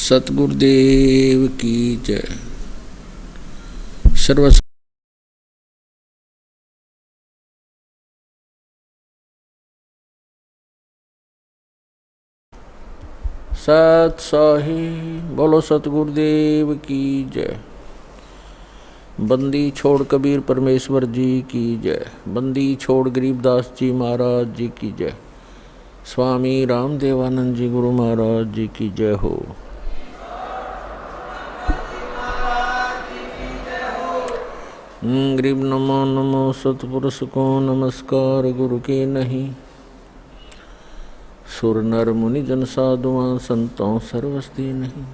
सतगुरुदेव की जय। सर्व सत साहिब बोलो, सतगुरुदेव की जय। बंदी छोड़ कबीर परमेश्वर जी की जय। बंदी छोड़ गरीबदास जी महाराज जी की जय। स्वामी रामदेवानंद जी गुरु महाराज जी की जय हो। गरीब नमो नमो सतपुरुष को नमस्कार, गुरु के नहीं। सुर नर मुनि जन साधुआं संतों सर्वस्ती नहीं।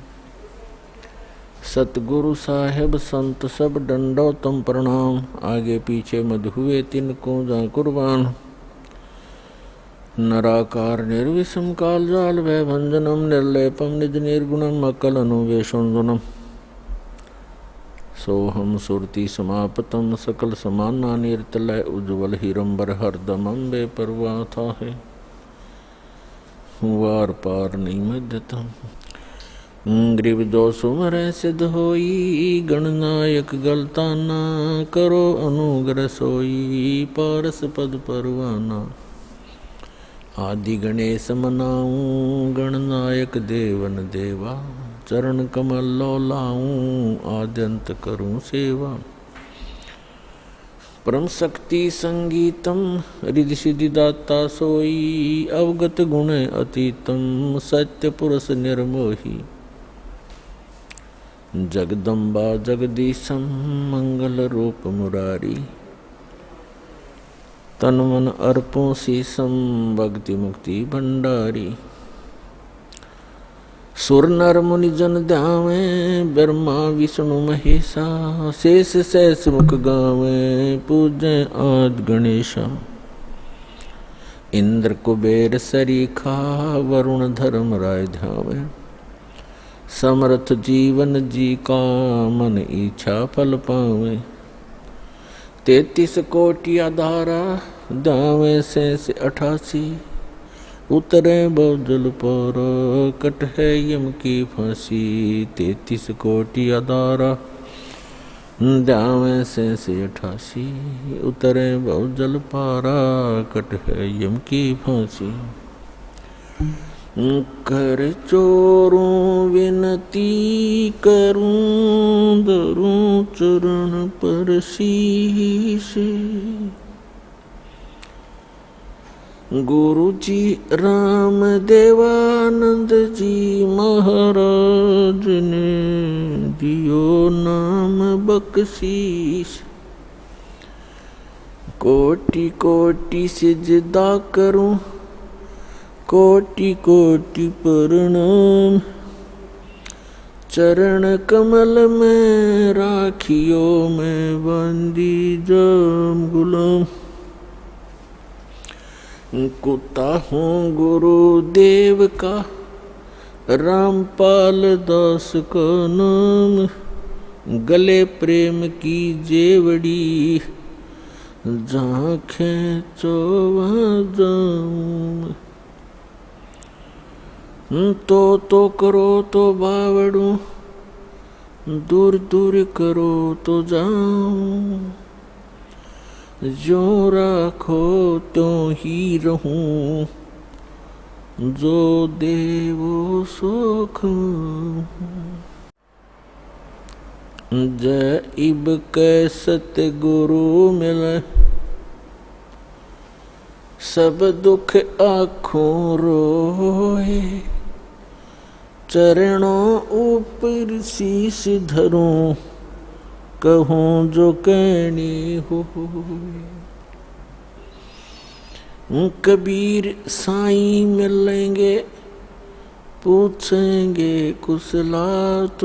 सतगुरु साहेब संत सब डंडो तम प्रणाम। आगे पीछे मध हुए तिनको जा कुर्बान। नराकार निर्विषम काल जाल भय भंजनम निर्लेपम निज निर्गुणम अकल अनुवेशुनम। सोहम सुरति समापतम सकल समाना निर्तलय उज्ज्वल हिरंबर हरदम अम्बे परवाथा है। वार पार नहीं मध्यतम। ग्रीव जो सुमर सिद्ध होई गणनायक गलताना। करो अनुग्रह सोई पारस पद परवाना। आदि गणेश मनाऊं गणनायक देवन देवा। चरण कमल लो लाऊं आद्यंत करूं सेवा। परम शक्ति संगीतम रिधि सिद्धि दाता सोई। अवगत गुण अतीतम सत्य पुरुष निर्मोही। जगदम्बा जगदीशम मंगल रूप मुरारी। तन मन अर्पों शीसम भक्ति मुक्ति भंडारी। सुर नर मुनि जन ध्यावे ब्रह्मा विष्णु महेशा। शेष शेष मुख गावे पूजे आद गणेशा। इंद्र कुबेर सरीखा वरुण धर्म राय ध्यावे। समर्थ जीवन जी का मन इच्छा फल पावे। 33 कोटि आधारा ध्यावे शेष 88। उतरे बहुजल पर कट है यम की फांसी। 33 कोटि आधारा ध्यावे से 88। उतरे बहुजल पारा कट है यम की फांसी। कर चोरों विनती करूं धरूं चरण पर शीश। गुरु जी राम देवानंद जी महाराज ने दियो नाम बख्शीश। कोटि कोटि सिजदा करूं कोटि कोटि प्रणाम। चरण कमल में राखियो मैं बंदी जाम गुलाम। कुत्ता हूँ गुरुदेव का रामपाल दास का नाम। गले प्रेम की जेवड़ी जहाँ खेचो वहाँ जाऊँ। तो करो तो बावड़ू दूर दूर करो तो जाऊँ। जो राखो त्यों ही रहूं जो देवो सुख। जय इब कै सतगुरु मिले सब दुख आँखों रोए। चरणों ऊपर शीश धरूं कहूँ जो कहनी हो। कबीर साईं मिलेंगे पूछेंगे कुशलात।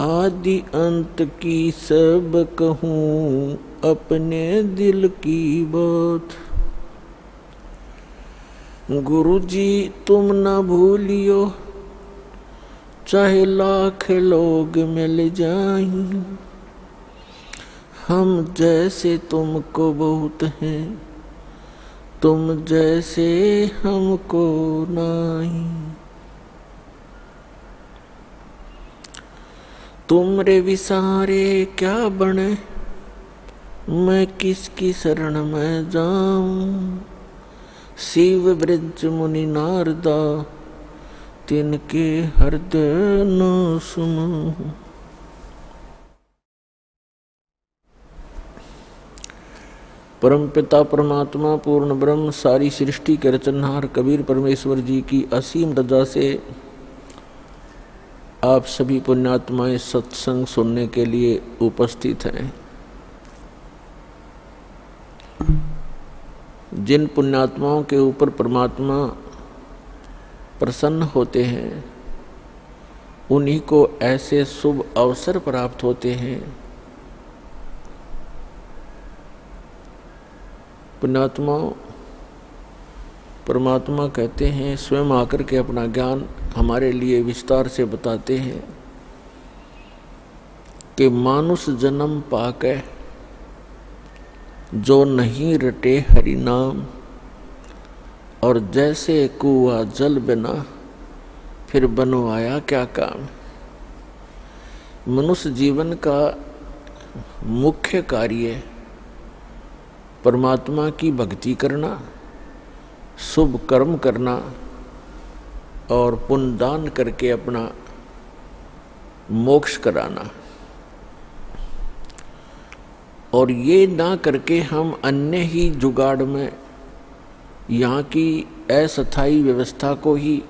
आदि अंत की सब कहूँ अपने दिल की बात। गुरु जी तुम न भूलियो चाहे लाख लोग मिल जाएं। हम जैसे तुमको बहुत हैं तुम जैसे हमको नहीं। तुमरे विसारे क्या बने, मैं किसकी शरण में जाऊं। शिव ब्रज मुनि नारदा, तिनके हृदय न सुनूं। परमपिता परमात्मा पूर्ण ब्रह्म सारी सृष्टि के रचनहार कबीर परमेश्वर जी की असीम रजा से आप सभी पुण्यात्माएं सत्संग सुनने के लिए उपस्थित हैं। जिन पुण्यात्माओं के ऊपर परमात्मा प्रसन्न होते हैं उन्हीं को ऐसे शुभ अवसर प्राप्त होते हैं। पुण्यात्मा परमात्मा कहते हैं, स्वयं आकर के अपना ज्ञान हमारे लिए विस्तार से बताते हैं कि मानुष जन्म पाके जो नहीं रटे हरि नाम, और जैसे कुआ जल बिना फिर बनवाया क्या काम। मनुष्य जीवन का मुख्य कार्य परमात्मा की भक्ति करना, शुभ कर्म करना और पुण्य दान करके अपना मोक्ष कराना। और ये ना करके हम अन्य ही जुगाड़ में यहाँ की अस्थायी व्यवस्था को ही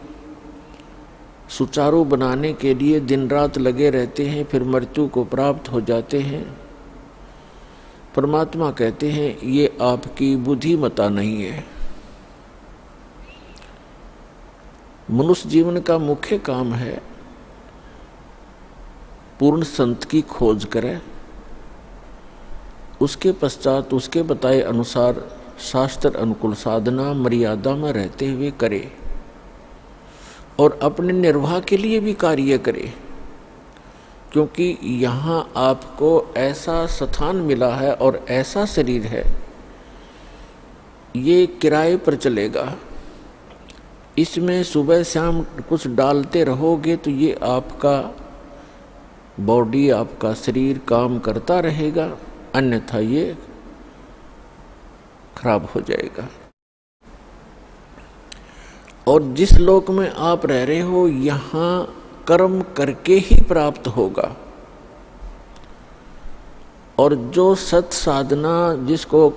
सुचारू बनाने के लिए दिन रात लगे रहते हैं, फिर मृत्यु को प्राप्त हो जाते हैं। परमात्मा कहते हैं ये आपकी बुद्धिमता नहीं है। मनुष्य जीवन का मुख्य काम है पूर्ण संत की खोज करें, उसके पश्चात उसके बताए अनुसार शास्त्र अनुकूल साधना मर्यादा में रहते हुए करे और अपने निर्वाह के लिए भी कार्य करे। क्योंकि यहाँ आपको ऐसा स्थान मिला है और ऐसा शरीर है, ये किराए पर चलेगा। इसमें सुबह शाम कुछ डालते रहोगे तो ये आपका बॉडी, आपका शरीर काम करता रहेगा, अन्यथा ये खराब हो जाएगा। और जिस लोक में आप रह रहे हो यहाँ कर्म करके ही प्राप्त होगा। और जो सत साधना जिसको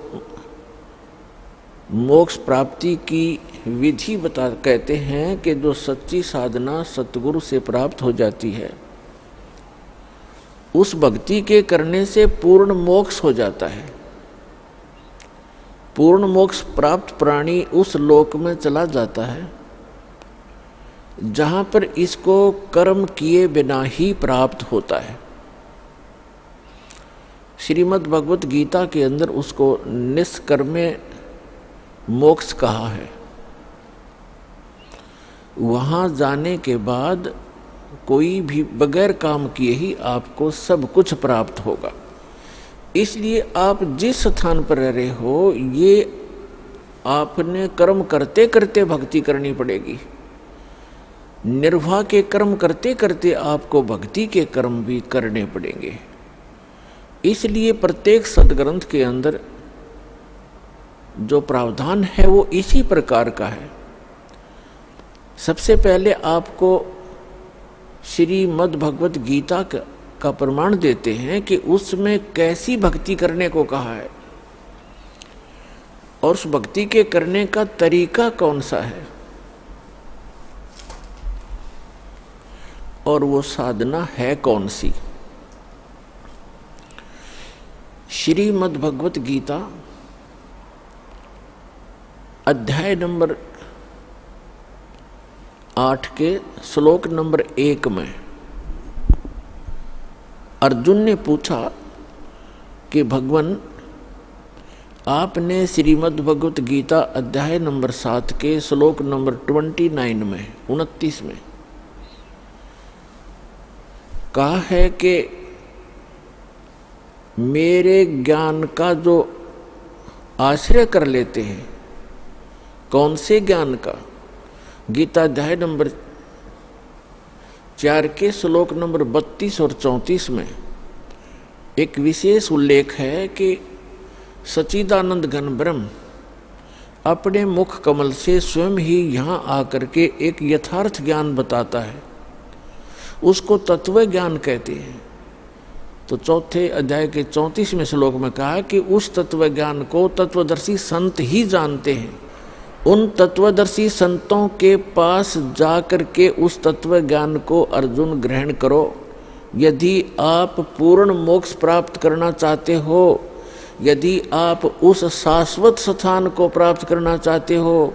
मोक्ष प्राप्ति की विधि कहते हैं कि जो सच्ची साधना सतगुरु से प्राप्त हो जाती है, उस भक्ति के करने से पूर्ण मोक्ष हो जाता है। पूर्ण मोक्ष प्राप्त प्राणी उस लोक में चला जाता है जहां पर इसको कर्म किए बिना ही प्राप्त होता है। श्रीमद् भगवत गीता के अंदर उसको निष्कर्मे मोक्ष कहा है। वहां जाने के बाद कोई भी बगैर काम किए ही आपको सब कुछ प्राप्त होगा। इसलिए आप जिस स्थान पर रह रहे हो, ये आपने कर्म करते करते भक्ति करनी पड़ेगी। निर्वाह के कर्म करते करते आपको भक्ति के कर्म भी करने पड़ेंगे। इसलिए प्रत्येक सदग्रंथ के अंदर जो प्रावधान है वो इसी प्रकार का है। सबसे पहले आपको श्रीमद् भगवत गीता का प्रमाण देते हैं कि उसमें कैसी भक्ति करने को कहा है और उस भक्ति के करने का तरीका कौन सा है और वो साधना है कौन सी। श्रीमद् भगवत गीता अध्याय नंबर 8 के श्लोक नंबर 1 में अर्जुन ने पूछा कि भगवान आपने श्रीमद् भगवत गीता अध्याय नंबर 7 के श्लोक नंबर 29 में कहा है कि मेरे ज्ञान का जो आश्रय कर लेते हैं, कौन से ज्ञान का। गीता अध्याय नंबर 4 के श्लोक नंबर 32 और 34 में एक विशेष उल्लेख है कि सच्चिदानंद घन ब्रह्म अपने मुख कमल से स्वयं ही यहाँ आकर के एक यथार्थ ज्ञान बताता है, उसको तत्व ज्ञान कहते हैं। तो चौथे अध्याय के 34वें श्लोक में कहा कि उस तत्व ज्ञान को तत्वदर्शी संत ही जानते हैं। उन तत्वदर्शी संतों के पास जाकर के उस तत्व ज्ञान को अर्जुन ग्रहण करो। यदि आप पूर्ण मोक्ष प्राप्त करना चाहते हो, यदि आप उस शाश्वत स्थान को प्राप्त करना चाहते हो,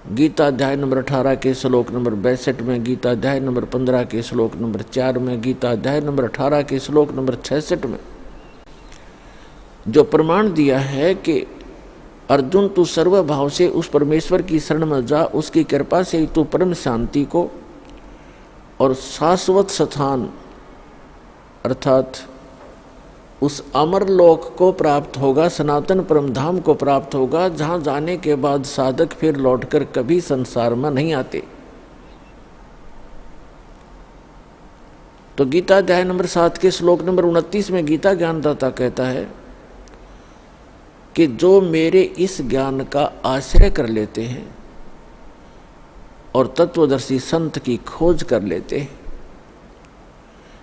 गीता अध्याय नंबर 18 के श्लोक नंबर 62 में, गीता अध्याय नंबर 15 के श्लोक नंबर 4 में, गीता अध्याय नंबर 18 के श्लोक नंबर 66 में जो प्रमाण दिया है कि अर्जुन तू सर्वभाव से उस परमेश्वर की शरण में जा, उसकी कृपा से तू परम शांति को और शाश्वत स्थान अर्थात उस अमर लोक को प्राप्त होगा, सनातन परम धाम को प्राप्त होगा, जहां जाने के बाद साधक फिर लौटकर कभी संसार में नहीं आते। तो गीता अध्याय नंबर 7 के श्लोक नंबर 29 में गीता ज्ञानदाता कहता है कि जो मेरे इस ज्ञान का आश्रय कर लेते हैं और तत्वदर्शी संत की खोज कर लेते हैं,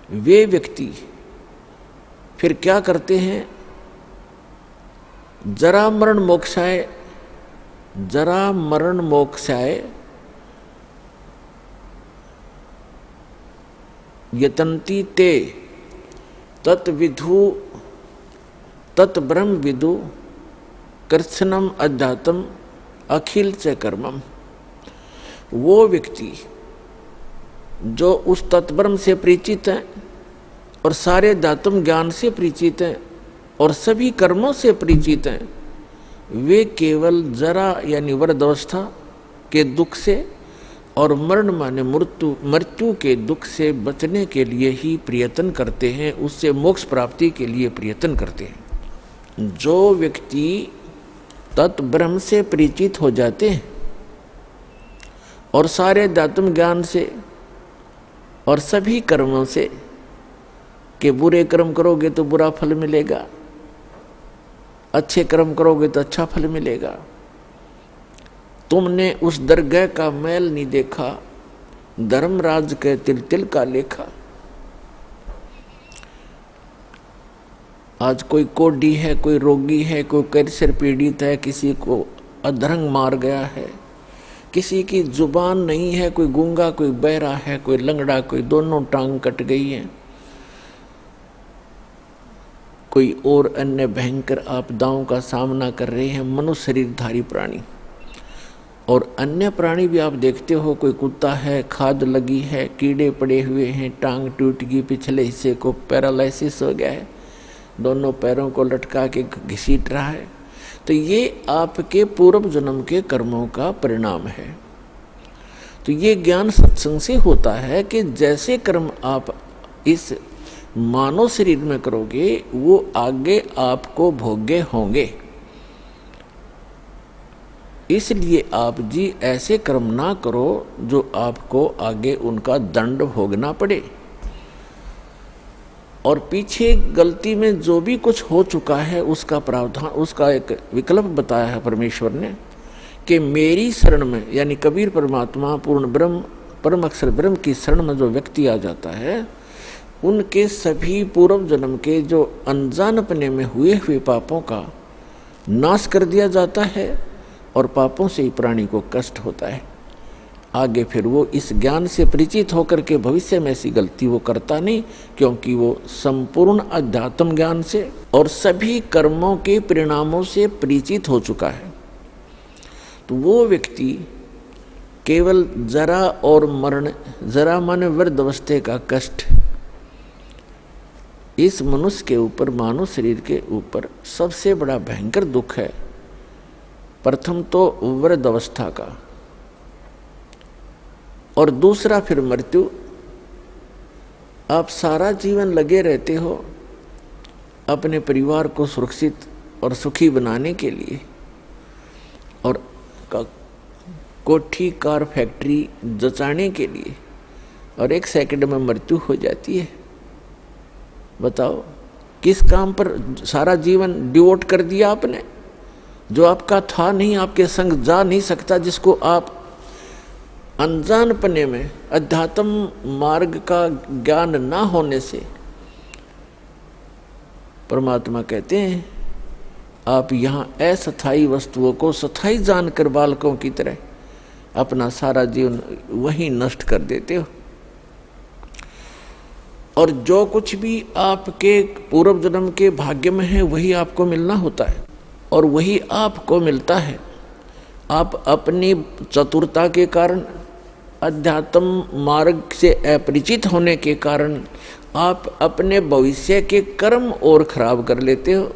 वे व्यक्ति फिर क्या करते हैं? जरा मरण मोक्षाय, जरा मरण मोक्षाय यतन्ति ते तत्विधु तत्ब्रह्म विदु कृत्स्नम अध्यात्म अखिल च कर्मम। वो व्यक्ति जो उस तत्ब्रह्म से परिचित है और सारे अध्यात्म ज्ञान से परिचित हैं और सभी कर्मों से परिचित हैं, वे केवल जरा यानी वृद्धावस्था के दुख से और मरण माने मृत्यु के दुख से बचने के लिए ही प्रयत्न करते हैं, उससे मोक्ष प्राप्ति के लिए प्रयत्न करते हैं। जो व्यक्ति तत्ब्रह्म से परिचित हो जाते हैं और सारे अध्यात्म ज्ञान से और सभी कर्मों से कि बुरे कर्म करोगे तो बुरा फल मिलेगा, अच्छे कर्म करोगे तो अच्छा फल मिलेगा, तुमने उस दरगाह का मैल नहीं देखा, धर्मराज के तिल तिल का लेखा। आज कोई कोढ़ी है, कोई रोगी है, कोई कैंसर पीड़ित है, किसी को अधरंग मार गया है, किसी की जुबान नहीं है, कोई गूंगा, कोई बहरा है, कोई लंगड़ा, कोई दोनों टांग कट गई है, कोई और अन्य भयंकर आपदाओं का सामना कर रहे हैं मनुष्य शरीरधारी प्राणी। और अन्य प्राणी भी आप देखते हो, कोई कुत्ता है, खाद लगी है, कीड़े पड़े हुए हैं, टांग टूट गई, पिछले हिस्से को पैरालिसिस हो गया है, दोनों पैरों को लटका के घसीट रहा है। तो ये आपके पूर्व जन्म के कर्मों का परिणाम है। तो ये ज्ञान सत्संग से होता है कि जैसे कर्म आप इस मानव शरीर में करोगे वो आगे आपको भोग्य होंगे। इसलिए आप जी ऐसे कर्म ना करो जो आपको आगे उनका दंड भोगना पड़े। और पीछे गलती में जो भी कुछ हो चुका है उसका प्रावधान, उसका एक विकल्प बताया है परमेश्वर ने कि मेरी शरण में, यानी कबीर परमात्मा पूर्ण ब्रह्म परम अक्षर ब्रह्म की शरण में जो व्यक्ति आ जाता है, उनके सभी पूर्व जन्म के जो अनजानपने में हुए हुए पापों का नाश कर दिया जाता है और पापों से ही प्राणी को कष्ट होता है। आगे फिर वो इस ज्ञान से परिचित होकर के भविष्य में ऐसी गलती वो करता नहीं, क्योंकि वो संपूर्ण अध्यात्म ज्ञान से और सभी कर्मों के परिणामों से परिचित हो चुका है। तो वो व्यक्ति केवल जरा और मरण, जरा माने वृद्ध अवस्थे का कष्ट, इस मनुष्य के ऊपर, मानव शरीर के ऊपर सबसे बड़ा भयंकर दुख है। प्रथम तो वृद्ध अवस्था का और दूसरा फिर मृत्यु। आप सारा जीवन लगे रहते हो अपने परिवार को सुरक्षित और सुखी बनाने के लिए और कोठी कार फैक्ट्री जचाने के लिए, और 1 सेकंड में मृत्यु हो जाती है। बताओ किस काम पर सारा जीवन डिवोट कर दिया आपने, जो आपका था नहीं, आपके संग जा नहीं सकता, जिसको आप अनजानपने में अध्यात्म मार्ग का ज्ञान ना होने से परमात्मा कहते हैं आप यहाँ अस्थायी वस्तुओं को स्थायी जानकर बालकों की तरह अपना सारा जीवन वहीं नष्ट कर देते हो। और जो कुछ भी आपके पूर्व जन्म के भाग्य में है वही आपको मिलना होता है और वही आपको मिलता है। आप अपनी चतुरता के कारण, अध्यात्म मार्ग से अपरिचित होने के कारण आप अपने भविष्य के कर्म और खराब कर लेते हो।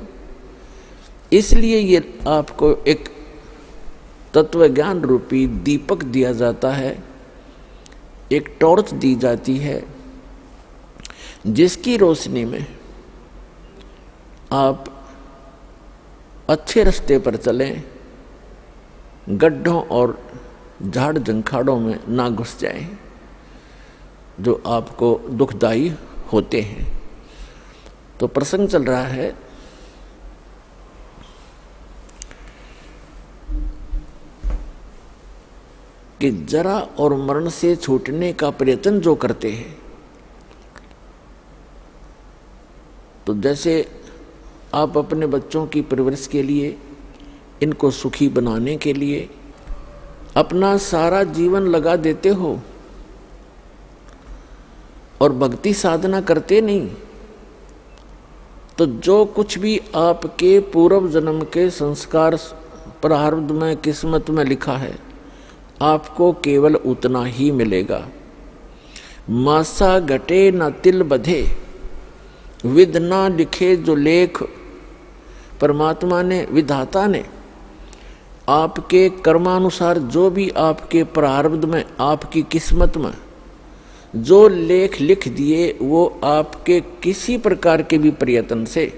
इसलिए ये आपको एक तत्व ज्ञान रूपी दीपक दिया जाता है, एक टॉर्च दी जाती है, जिसकी रोशनी में आप अच्छे रास्ते पर चलें, गड्ढों और झाड़ जंखाड़ों में ना घुस जाएं, जो आपको दुखदाई होते हैं। तो प्रसंग चल रहा है कि जरा और मरण से छूटने का प्रयत्न जो करते हैं, तो जैसे आप अपने बच्चों की परवरिश के लिए, इनको सुखी बनाने के लिए अपना सारा जीवन लगा देते हो और भक्ति साधना करते नहीं, तो जो कुछ भी आपके पूर्व जन्म के संस्कार प्रारब्ध में, किस्मत में लिखा है, आपको केवल उतना ही मिलेगा। मासा घटे न तिल बधे, विध ना लिखे जो लेख। परमात्मा ने, विधाता ने आपके कर्मानुसार जो भी आपके प्रारब्ध में, आपकी किस्मत में जो लेख लिख दिए, वो आपके किसी प्रकार के भी प्रयत्न से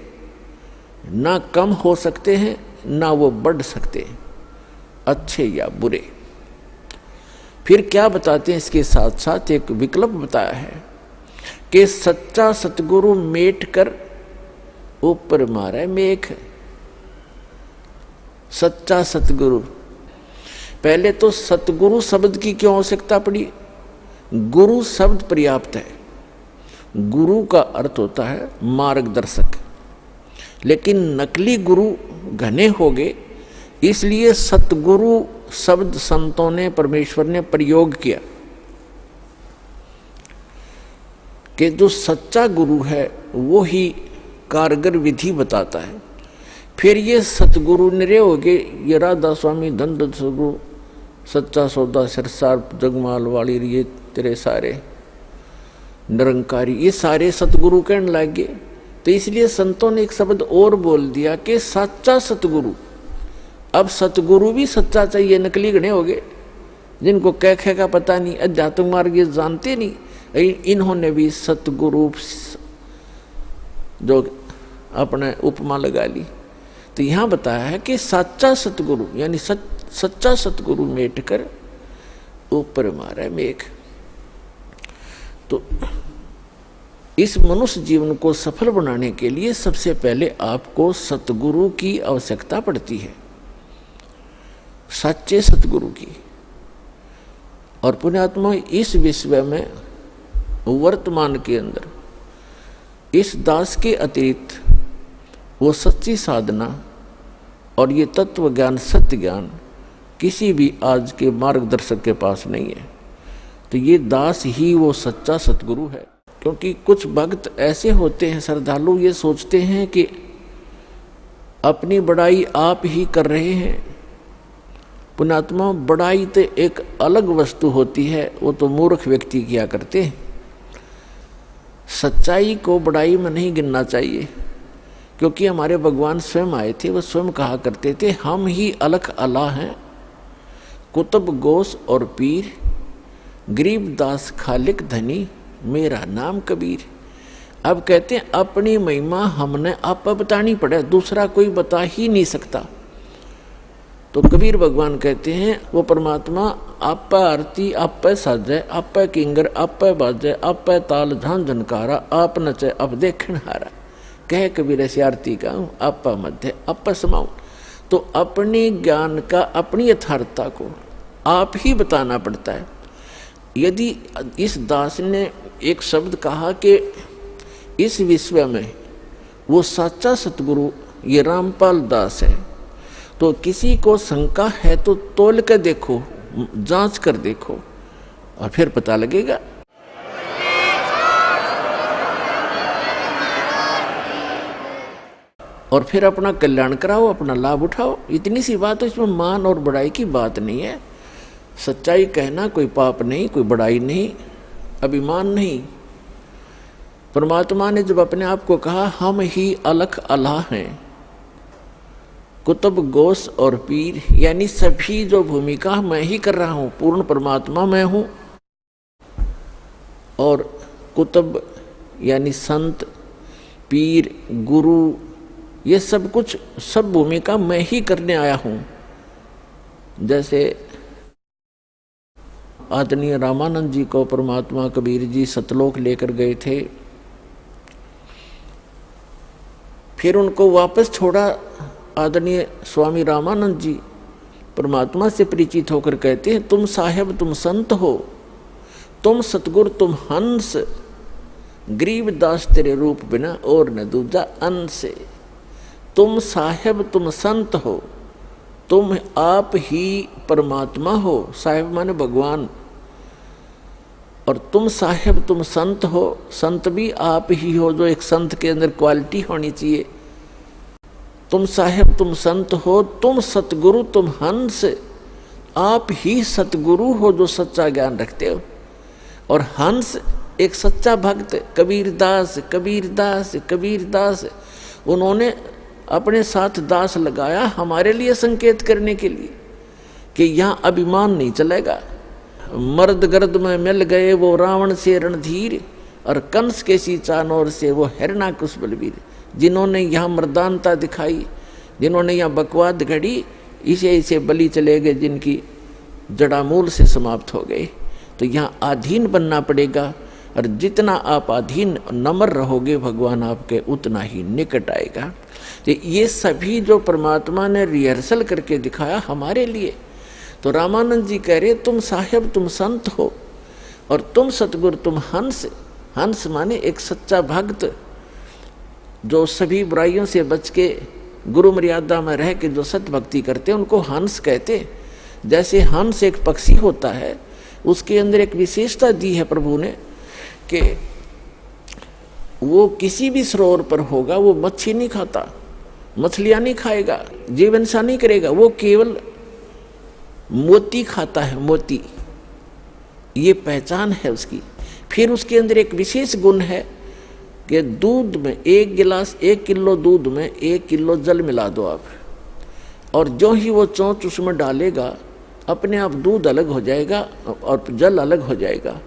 ना कम हो सकते हैं, ना वो बढ़ सकते, अच्छे या बुरे। फिर क्या बताते हैं, इसके साथ साथ एक विकल्प बताया है कि सच्चा सतगुरु मेट कर ऊपर मारे मेघ। सच्चा सतगुरु, पहले तो सतगुरु शब्द की क्यों आवश्यकता पड़ी? गुरु शब्द पर्याप्त है। गुरु का अर्थ होता है मार्गदर्शक, लेकिन नकली गुरु घने हो गए, इसलिए सतगुरु शब्द संतों ने, परमेश्वर ने प्रयोग किया कि जो सच्चा गुरु है वो ही कारगर विधि बताता है। फिर ये सतगुरु निरे हो गए, ये राधा स्वामी, धन सतगुरु, सच्चा सौदा, सिरसार, जगमाल वाली, ये तेरे सारे निरंकारी, ये सारे सतगुरु कहने लग गए। तो इसलिए संतों ने एक शब्द और बोल दिया कि सच्चा सतगुरु। अब सतगुरु भी सच्चा चाहिए, नकली गणे हो गए, जिनको कह खे का पता नहीं, अध्यात्म मार्ग ये जानते नहीं, इन्होंने भी सतगुरु जो अपने उपमा लगा ली। तो यहाँ बताया है कि सच्चा सतगुरु यानी सच्चा सतगुरु मेट कर ऊपर मारे मेघ। तो इस मनुष्य जीवन को सफल बनाने के लिए सबसे पहले आपको सतगुरु की आवश्यकता पड़ती है, सच्चे सतगुरु की। और पुण्यात्मा, इस विश्व में वर्तमान के अंदर इस दास के अतिरिक्त वो सच्ची साधना और ये तत्व ज्ञान, सत्य ज्ञान किसी भी आज के मार्गदर्शक के पास नहीं है। तो ये दास ही वो सच्चा सतगुरु है। क्योंकि कुछ भक्त ऐसे होते हैं, श्रद्धालु, ये सोचते हैं कि अपनी बड़ाई आप ही कर रहे हैं। पुण्यात्मा, बड़ाई तो एक अलग वस्तु होती है, वो तो मूर्ख व्यक्ति किया करते हैं। सच्चाई को बड़ाई में नहीं गिनना चाहिए, क्योंकि हमारे भगवान स्वयं आए थे, वो स्वयं कहा करते थे, हम ही अलख अला हैं, कुतुब गोस और पीर, गरीब दास खालिक धनी, मेरा नाम कबीर। अब कहते हैं अपनी महिमा हमने आप बतानी पड़े, दूसरा कोई बता ही नहीं सकता। तो कबीर भगवान कहते हैं वो परमात्मा आप आरती आप साजे आप किंगर आप बाजे आप ताल झान झनकारा आप नचे अब देखन हारा। कह कबीर ऐसी आरती गाऊं आप मध्य आप समाऊं। तो अपने ज्ञान का अपनी यथार्थता को आप ही बताना पड़ता है। यदि इस दास ने एक शब्द कहा कि इस विश्व में वो सच्चा सतगुरु ये रामपाल दास है, तो किसी को शंका है तो तोल कर देखो, जांच कर देखो और फिर पता लगेगा। और फिर अपना कल्याण कराओ, अपना लाभ उठाओ। इतनी सी बात है, इसमें मान और बड़ाई की बात नहीं है। सच्चाई कहना कोई पाप नहीं, कोई बड़ाई नहीं, अभिमान नहीं। परमात्मा ने जब अपने आप को कहा हम ही अलख अल्लाह हैं, कुतुब गौस और पीर, यानी सभी जो भूमिका मैं ही कर रहा हूं, पूर्ण परमात्मा मैं हूं। और कुतुब यानी संत, पीर, गुरु, ये सब कुछ, सब भूमिका मैं ही करने आया हूं। जैसे आदरणीय रामानंद जी को परमात्मा कबीर जी सतलोक लेकर गए थे, फिर उनको वापस छोड़ा। आदरणीय स्वामी रामानंद जी परमात्मा से परिचित होकर कहते हैं तुम साहेब तुम संत हो, तुम सतगुरु तुम हंस, गरीब दास तेरे रूप बिना और न दूजा अंश। तुम साहेब तुम संत हो, तुम आप ही परमात्मा हो, साहेब माने भगवान, और तुम साहेब तुम संत हो, संत भी आप ही हो, जो एक संत के अंदर क्वालिटी होनी चाहिए। तुम साहेब तुम संत हो, तुम सतगुरु तुम हंस, आप ही सतगुरु हो जो सच्चा ज्ञान रखते हो। और हंस एक सच्चा भक्त कबीरदास, कबीरदास, कबीरदास, उन्होंने अपने साथ दास लगाया हमारे लिए संकेत करने के लिए कि यहाँ अभिमान नहीं चलेगा। मर्द गर्द में मिल गए वो रावण से रणधीर, और कंस के सी चानोर से वो हिरणाकुश बलवीर। जिन्होंने यहाँ मर्दानता दिखाई, जिन्होंने यहाँ बकवाद घड़ी, इसे बलि चले गए जिनकी जड़ामूल से समाप्त हो गए। तो यहाँ अधीन बनना पड़ेगा, और जितना आप अधीन नम्र रहोगे भगवान आपके उतना ही निकट आएगा। तो ये सभी जो परमात्मा ने रिहर्सल करके दिखाया हमारे लिए। तो रामानंद जी कह रहे तुम साहेब तुम संत हो, और तुम सतगुरु तुम हंस। हंस माने एक सच्चा भक्त जो सभी बुराइयों से बच के गुरु मर्यादा में रह के जो सत भक्ति करते हैं उनको हंस कहते। जैसे हंस एक पक्षी होता है, उसके अंदर एक विशेषता दी है प्रभु ने कि वो किसी भी सरोवर पर होगा, वो मच्छी नहीं खाता, मछलियां नहीं खाएगा, जीव हिंसा नहीं करेगा, वो केवल मोती खाता है, मोती, ये पहचान है उसकी। फिर उसके अंदर एक विशेष गुण है कि दूध में 1 गिलास 1 किलो दूध में 1 किलो जल मिला दो आप, और जो ही वो चोंच उसमें डालेगा अपने आप दूध अलग हो जाएगा और जल अलग हो जाएगा।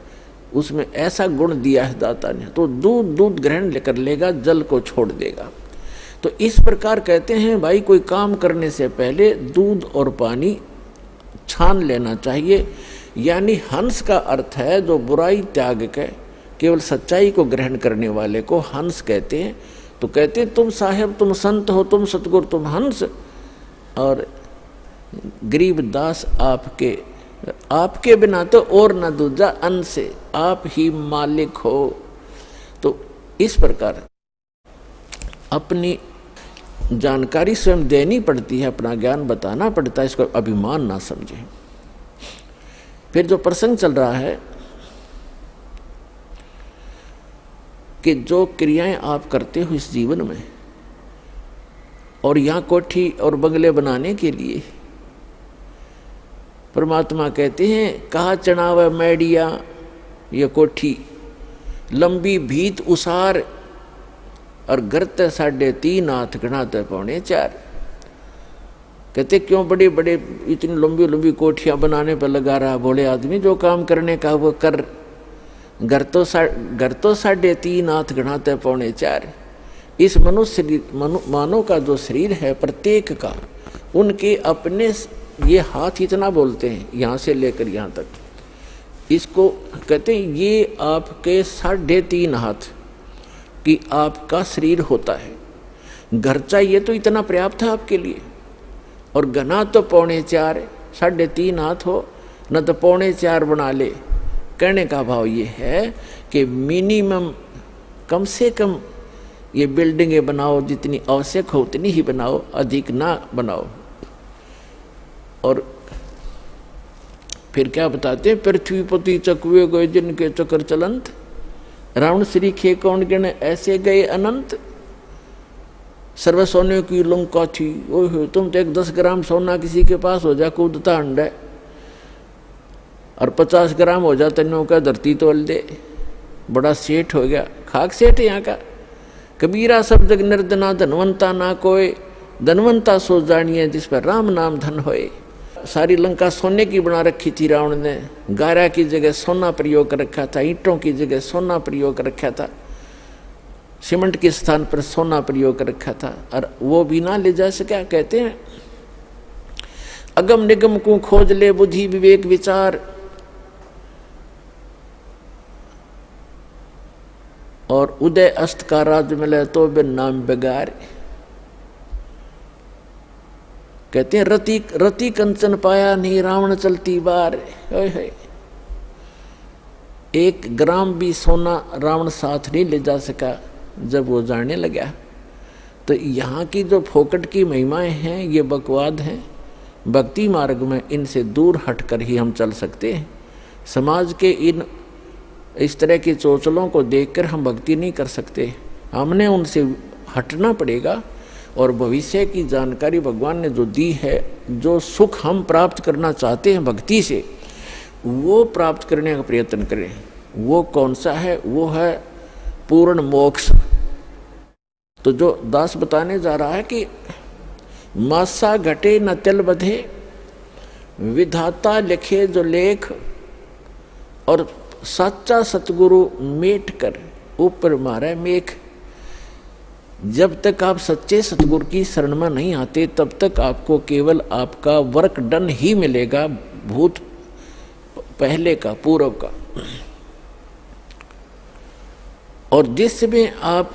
उसमें ऐसा गुण दिया है दाता ने। तो दूध ग्रहण कर लेगा, जल को छोड़ देगा। तो इस प्रकार कहते हैं भाई कोई काम करने से पहले दूध और पानी छान लेना चाहिए। यानी हंस का अर्थ है जो बुराई त्याग के केवल सच्चाई को ग्रहण करने वाले को हंस कहते हैं। तो कहते हैं तुम साहेब तुम संत हो, तुम सतगुरु तुम हंस, और गरीब दास आपके बिना तो और न दूजा अन्न से, आप ही मालिक हो। तो इस प्रकार अपनी जानकारी स्वयं देनी पड़ती है, अपना ज्ञान बताना पड़ता है, इसको अभिमान ना समझें। फिर जो प्रसंग चल रहा है कि जो क्रियाएं आप करते हो इस जीवन में, और यहाँ कोठी और बंगले बनाने के लिए परमात्मा कहते हैं कहा चढ़ावे मैडिया ये कोठी, लंबी भीत उसार, और घर ते 3.5 हाथ गणाते 4.25। कहते क्यों बड़े बड़े इतनी लंबी लंबी कोठियां बनाने पर लगा रहा भोले आदमी, जो काम करने का वो कर। घर तो 3.5 हाथ गणाते 4.25। इस मानव का जो शरीर है प्रत्येक का, उनके अपने ये हाथ इतना बोलते हैं यहाँ से लेकर यहाँ तक, इसको कहते हैं ये आपके 3.5 हाथ कि आपका शरीर होता है। घर चाहिए तो इतना पर्याप्त है आपके लिए, और घना तो 4.25 है, 3.5 हाथ हो न तो 4.25 बना ले। कहने का भाव ये है कि मिनिमम कम से कम ये बिल्डिंगें बनाओ, जितनी आवश्यक हो उतनी ही बनाओ, अधिक ना बनाओ। और फिर क्या बताते हैं, पृथ्वी पति चकवे गए जिनके चक्र चलंत, रावण श्री खे कौन गिने ऐसे गए अनंत। सर्व सोने की लंका थी, ओह तुम तो 10 ग्राम सोना किसी के पास हो जा कूदता अंडा, और 50 ग्राम हो जा तेनों का धरती तोल दे, बड़ा सेठ हो गया। खाक सेठ यहाँ का। कबीरा सब जग निर्धना धनवंता ना कोय, धनवंता सो जानिए जिस पर राम नाम धन होए। सारी लंका सोने की बना रखी थी रावण ने, गारा की जगह सोना प्रयोग कर रखा था, ईंटों की जगह सोना प्रयोग कर रखा था, सीमेंट के स्थान पर सोना प्रयोग कर रखा था, और वो भी ना ले जा सका। कहते हैं अगम निगम को खोज ले बुद्धि विवेक विचार, और उदय अस्त का राज मिले तो बिन नाम बेगार। कहते हैं रति कंचन पाया नहीं रावण चलती बार। 1 ग्राम भी सोना रावण साथ नहीं ले जा सका जब वो जाने लगा। तो यहाँ की जो फोकट की महिमाएं हैं ये बकवाद हैं। भक्ति मार्ग में इनसे दूर हटकर ही हम चल सकते हैं। समाज के इस तरह की चोचलों को देखकर हम भक्ति नहीं कर सकते, हमने उनसे हटना पड़ेगा। और भविष्य की जानकारी भगवान ने जो दी है, जो सुख हम प्राप्त करना चाहते हैं भक्ति से, वो प्राप्त करने का प्रयत्न करें। वो कौन सा है? वो है पूर्ण मोक्ष। तो जो दास बताने जा रहा है कि मासा घटे न तिल बधे, विधाता लिखे जो लेख, और सच्चा सतगुरु मेट कर ऊपर मारे मेख। जब तक आप सच्चे सतगुरु की शरण में नहीं आते तब तक आपको केवल आपका वर्क डन ही मिलेगा, भूत पहले का, पूर्व का। और जिस समय आप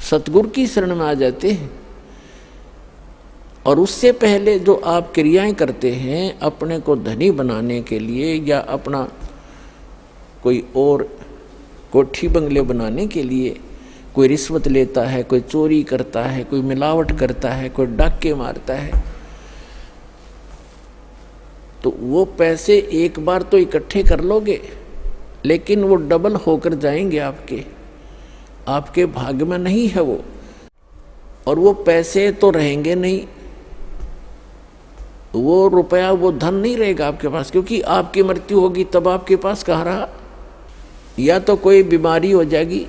सतगुरु की शरण में आ जाते हैं और उससे पहले जो आप क्रियाएं करते हैं अपने को धनी बनाने के लिए या अपना कोई और कोठी बंगले बनाने के लिए, कोई रिश्वत लेता है, कोई चोरी करता है, कोई मिलावट करता है, कोई डाके मारता है, तो वो पैसे एक बार तो इकट्ठे कर लोगे लेकिन वो डबल होकर जाएंगे आपके भाग्य में नहीं है वो। और वो पैसे तो रहेंगे नहीं, वो रुपया, वो धन नहीं रहेगा आपके पास, क्योंकि आपकी मृत्यु होगी तब आपके पास कहाँ रहा। या तो कोई बीमारी हो जाएगी।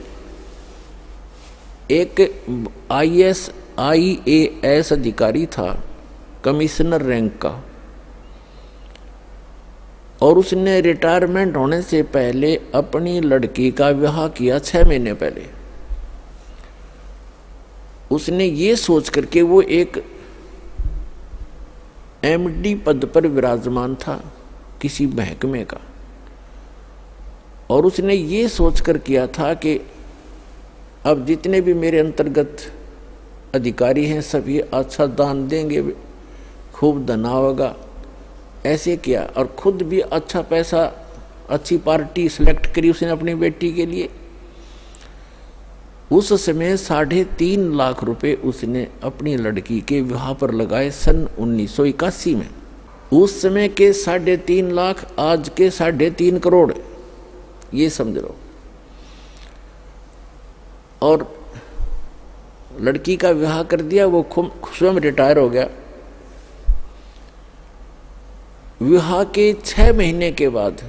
एक IAS अधिकारी था, कमिश्नर रैंक का, और उसने रिटायरमेंट होने से पहले अपनी लड़की का विवाह किया 6 महीने पहले। उसने ये सोच करके, वो एक MD पद पर विराजमान था किसी महकमे का, और उसने ये सोच कर किया था कि अब जितने भी मेरे अंतर्गत अधिकारी हैं सभी अच्छा दान देंगे, खूब धना होगा, ऐसे किया। और खुद भी अच्छा पैसा, अच्छी पार्टी सिलेक्ट करी उसने अपनी बेटी के लिए। उस समय 3.5 लाख रुपए उसने अपनी लड़की के विवाह पर लगाए सन 1981 में। उस समय के 3.5 लाख आज के 3.5 करोड़, ये समझ लो। और लड़की का विवाह कर दिया, वो स्वयं रिटायर हो गया। विवाह के 6 महीने के बाद,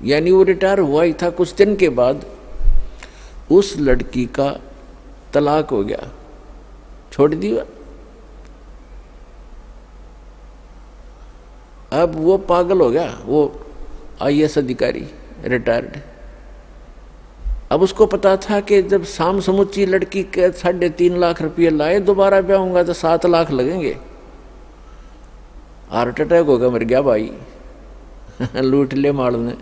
यानी वो रिटायर हुआ ही था, कुछ दिन के बाद उस लड़की का तलाक हो गया, छोड़ दिया। अब वो पागल हो गया, वो IAS अधिकारी रिटायर्ड। अब उसको पता था कि जब शाम समुच्ची लड़की के 3.5 लाख रुपये लाए, दोबारा ब्याह होगा तो 7 लाख लगेंगे, हार्ट अटैक होगा, मर गया भाई। लूट ले माल ने,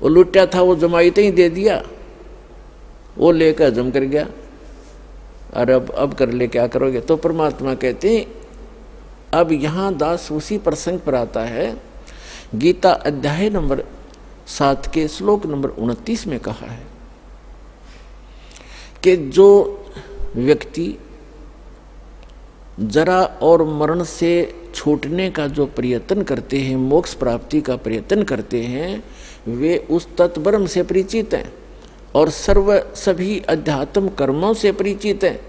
वो लूटा था वो जमाई तो ही दे दिया, वो लेकर हजम कर गया। अरे अब कर ले, क्या करोगे। तो परमात्मा कहते हैं, अब यहाँ दास उसी प्रसंग पर आता है। गीता अध्याय नंबर 7 के श्लोक नंबर 29 में कहा है कि जो व्यक्ति जरा और मरण से छूटने का जो प्रयत्न करते हैं, मोक्ष प्राप्ति का प्रयत्न करते हैं, वे उस तत्ब्रह्म से परिचित हैं और सभी अध्यात्म कर्मों से परिचित हैं,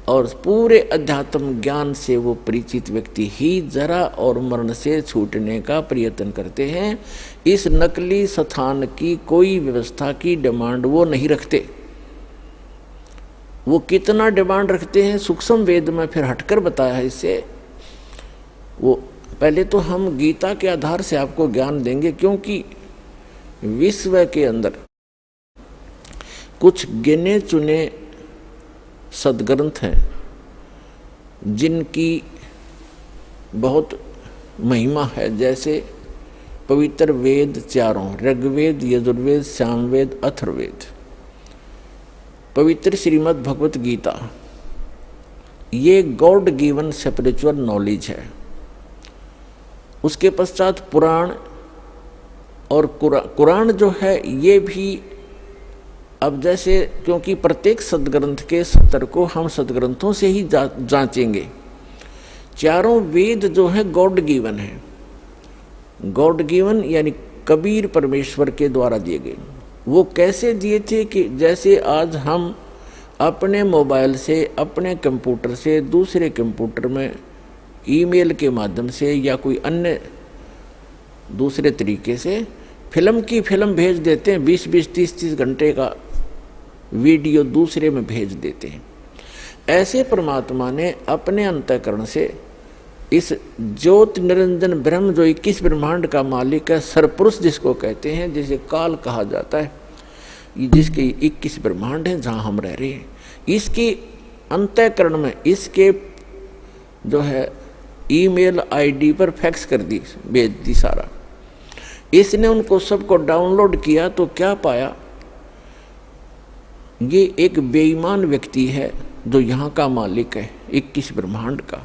और पूरे अध्यात्म ज्ञान से वो परिचित व्यक्ति ही जरा और मरण से छूटने का प्रयत्न करते हैं। इस नकली स्थान की कोई व्यवस्था की डिमांड वो नहीं रखते। वो कितना डिमांड रखते हैं सूक्ष्म वेद में फिर हटकर बताया है। इससे वो पहले तो हम गीता के आधार से आपको ज्ञान देंगे, क्योंकि विश्व के अंदर कुछ गिने चुने सदग्रंथ हैं जिनकी बहुत महिमा है। जैसे पवित्र वेद चारों, ऋग्वेद, यजुर्वेद, सामवेद, अथर्ववेद, पवित्र श्रीमद् भगवत गीता, ये गॉड गिवन स्पिरिचुअल नॉलेज है। उसके पश्चात पुराण, और कुरान जो है ये भी अब जैसे, क्योंकि प्रत्येक सदग्रंथ के सत्तर को हम सदग्रंथों से ही जांचेंगे। चारों वेद जो है गॉड गिवन है। गॉड गिवन यानी कबीर परमेश्वर के द्वारा दिए गए। वो कैसे दिए थे कि जैसे आज हम अपने मोबाइल से, अपने कंप्यूटर से दूसरे कंप्यूटर में ईमेल के माध्यम से या कोई अन्य दूसरे तरीके से फिल्म की फिल्म भेज देते हैं, 20-20, 30-30 घंटे का वीडियो दूसरे में भेज देते हैं। ऐसे परमात्मा ने अपने अंतःकरण से इस ज्योत निरंजन ब्रह्म, जो 21 ब्रह्मांड का मालिक है, सरपुरुष जिसको कहते हैं, जिसे काल कहा जाता है, जिसके 21 ब्रह्मांड हैं जहाँ हम रह रहे हैं, इसकी अंतःकरण में इसके जो है ईमेल आईडी पर फैक्स कर दी, भेज दी सारा। इसने उनको सबको डाउनलोड किया तो क्या पाया, ये एक बेईमान व्यक्ति है जो यहाँ का मालिक है 21 ब्रह्मांड का।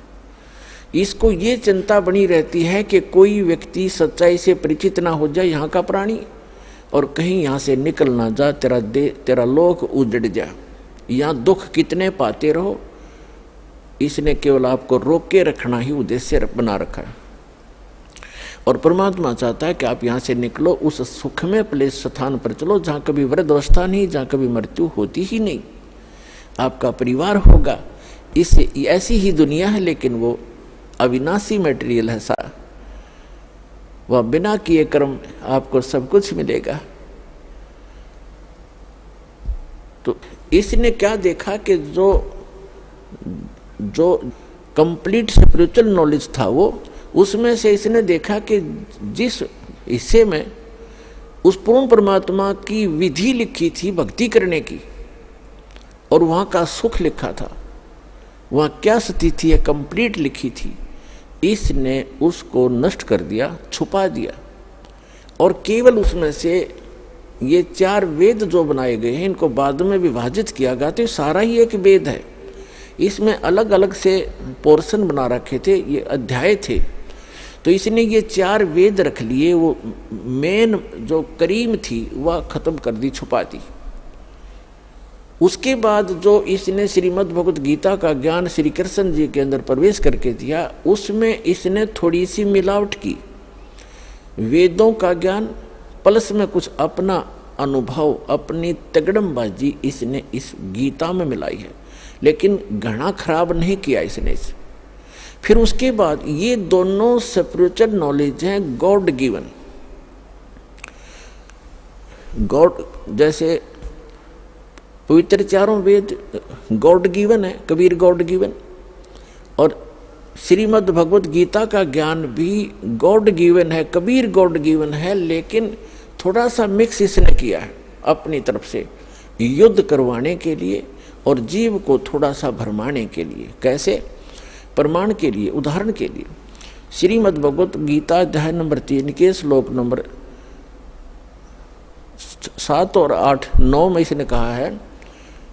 इसको ये चिंता बनी रहती है कि कोई व्यक्ति सच्चाई से परिचित ना हो जाए, यहाँ का प्राणी, और कहीं यहाँ से निकल ना जा, तेरा लोक उजड़ जा, यहाँ दुख कितने पाते रहो। इसने केवल आपको रोक के रखना ही उद्देश्य बना रखा है। और परमात्मा चाहता है कि आप यहाँ से निकलो, उस सुखमय प्लेस स्थान पर चलो जहाँ कभी वृद्धावस्था नहीं, जहाँ कभी मृत्यु होती ही नहीं, आपका परिवार होगा। इस ऐसी ही दुनिया है, लेकिन वो अविनाशी मटेरियल है सारा, वह बिना किए कर्म आपको सब कुछ मिलेगा। तो इसने क्या देखा कि जो कंप्लीट स्पिरिचुअल नॉलेज था वो, उसमें से इसने देखा कि जिस हिस्से में उस पूर्ण परमात्मा की विधि लिखी थी भक्ति करने की, और वहाँ का सुख लिखा था, वहाँ क्या स्थिति है कंप्लीट लिखी थी, इसने उसको नष्ट कर दिया, छुपा दिया। और केवल उसमें से ये 4 वेद जो बनाए गए हैं, इनको बाद में विभाजित किया गया, तो सारा ही एक वेद है। इसमें अलग अलग से पोर्शन बना रखे थे, ये अध्याय थे। तो इसने ये 4 वेद रख लिए, वो मेन जो करीम थी वह खत्म कर दी, छुपा दी। उसके बाद जो इसने श्रीमद् भगवत गीता का ज्ञान श्री कृष्ण जी के अंदर प्रवेश करके दिया, उसमें इसने थोड़ी सी मिलावट की। वेदों का ज्ञान प्लस में कुछ अपना अनुभव, अपनी तगड़मबाजी इसने इस गीता में मिलाई है, लेकिन घना खराब नहीं किया इसने इसे। फिर उसके बाद ये दोनों स्पिरिचुअल नॉलेज हैं गॉड गिवन। गॉड जैसे पवित्र चारों वेद गॉड गिवन है, कबीर गॉड गिवन, और श्रीमद् भगवत गीता का ज्ञान भी गॉड गिवन है, कबीर गॉड गिवन है, लेकिन थोड़ा सा मिक्स इसने किया है अपनी तरफ से। युद्ध करवाने के लिए और जीव को थोड़ा सा भरमाने के लिए। कैसे? प्रमाण के लिए, उदाहरण के लिए। श्रीमद् भगवत गीता अध्याय नंबर 3 के श्लोक नंबर 7 और 8, 9 में इसने कहा है,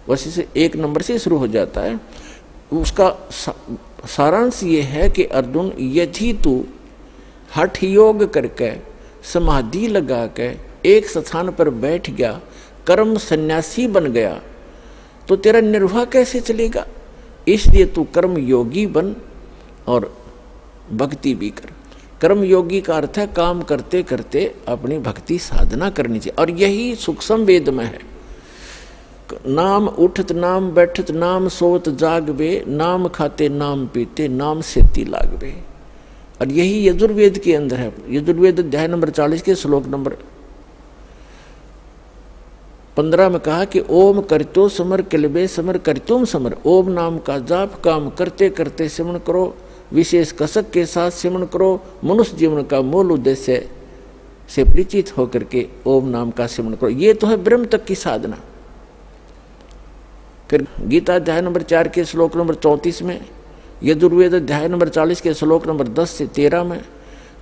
वैसे से 1 नंबर से शुरू हो जाता है। उसका सारांश ये है कि अर्जुन, यदि तू हठ योग करके समाधि लगा के एक स्थान पर बैठ गया, कर्म सन्यासी बन गया, तो तेरा निर्वाह कैसे चलेगा? इसलिए तू कर्म योगी बन और भक्ति भी कर। कर्म योगी का अर्थ है काम करते करते अपनी भक्ति साधना करनी चाहिए, और यही सूक्ष्म वेद में है। नाम उठत नाम बैठत नाम सोत जागबे, नाम खाते नाम पीते नाम सेती लागबे। और यही यजुर्वेद के अंदर है। यजुर्वेद अध्याय नंबर 40 के श्लोक नंबर 15 में कहा कि ओम करतो समर किलबे समर करतुम समर। ओम नाम का जाप काम करते करते सिमरण करो, विशेष कसक के साथ सिमरण करो। मनुष्य जीवन का मूल उद्देश्य से परिचित होकर के ओम नाम का सिमरण करो। ये तो है ब्रह्म तक की साधना। फिर गीता अध्याय नंबर 4 के श्लोक नंबर 34 में, यजुर्वेद अध्याय नंबर 40 के श्लोक नंबर 10 से 13 में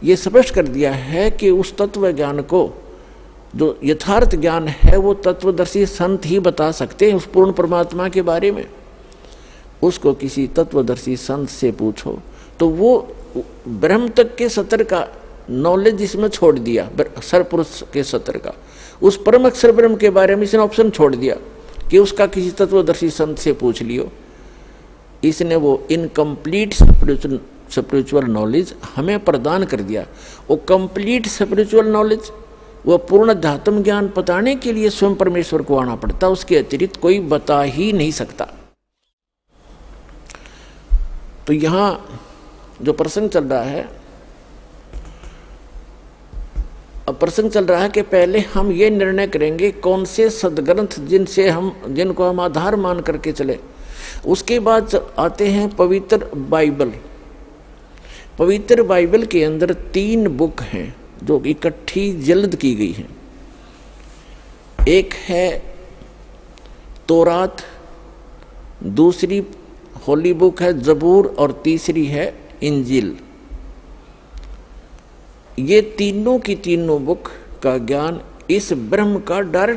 ये स्पष्ट कर दिया है कि उस तत्व ज्ञान को, जो यथार्थ ज्ञान है, वो तत्वदर्शी संत ही बता सकते हैं उस पूर्ण परमात्मा के बारे में। उसको किसी तत्वदर्शी संत से पूछो तो वो ब्रह्म तक के सत्र का नॉलेज इसमें छोड़ दिया, सरपुरुष के सत्र का। उस परम अक्षर ब्रह्म के बारे में इसने ऑप्शन छोड़ दिया कि उसका किसी तत्वदर्शी संत से पूछ लियो। इसने वो इनकम्प्लीट स्पिरिचुअल नॉलेज हमें प्रदान कर दिया। वो कंप्लीट स्पिरिचुअल नॉलेज, वो पूर्ण अध्यात्म ज्ञान बताने के लिए स्वयं परमेश्वर को आना पड़ता, उसके अतिरिक्त कोई बता ही नहीं सकता। तो यहां जो प्रसंग चल रहा है, अब प्रसंग चल रहा है कि पहले हम ये निर्णय करेंगे कौन से सदग्रंथ जिनको हम आधार मान करके चले। उसके बाद आते हैं पवित्र बाइबल। पवित्र बाइबल के अंदर 3 बुक हैं जो इकट्ठी जल्द की गई हैं। एक है तौरात, दूसरी होली बुक है जबूर, और तीसरी है इंजील। ये तीनों की तीनों बुक का ज्ञान इस ब्रह्म का डायरेक्ट